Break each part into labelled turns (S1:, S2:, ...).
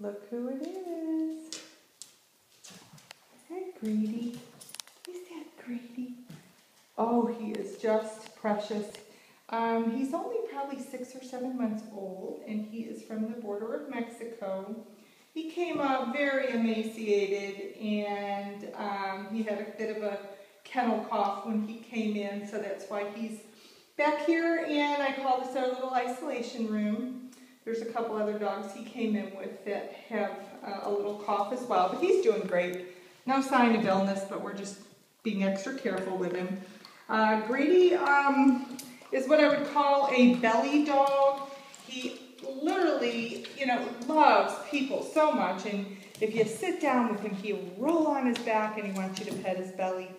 S1: Look who it is. Hey, Grady. Is that Grady? Oh, he is just precious. He's only probably 6 or 7 months old, and he is from the border of Mexico. He came up very emaciated, and he had a bit of a kennel cough when he came in, so that's why he's back here, and I call this our little isolation room. There's a couple other dogs he came in with that have a little cough as well, but he's doing great. No sign of illness, but we're just being extra careful with him. Grady is what I would call a belly dog. He literally, loves people so much, and if you sit down with him, he'll roll on his back and he wants you to pet his belly.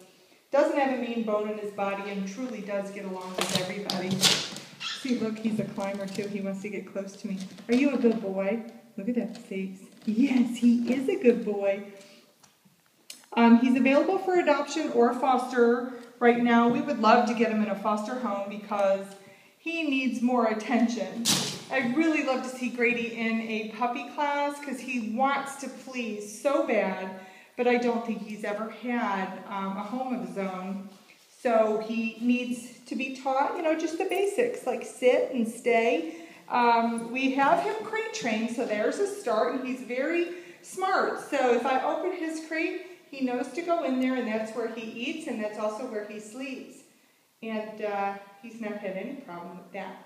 S1: Doesn't have a mean bone in his body and truly does get along with everybody. See, look, he's a climber too. He wants to get close to me. Are you a good boy? Look at that face. Yes, he is a good boy. He's available for adoption or foster right now. We would love to get him in a foster home because he needs more attention. I'd really love to see Grady in a puppy class because he wants to please so bad, but I don't think he's ever had a home of his own. So he needs to be taught, just the basics, like sit and stay. We have him crate trained, so there's a start, and he's very smart. So if I open his crate, he knows to go in there, and that's where he eats, and that's also where he sleeps. And he's never had any problem with that.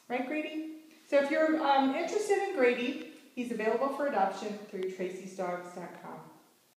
S1: Right, Grady? So if you're interested in Grady, he's available for adoption through tracysdogs.com.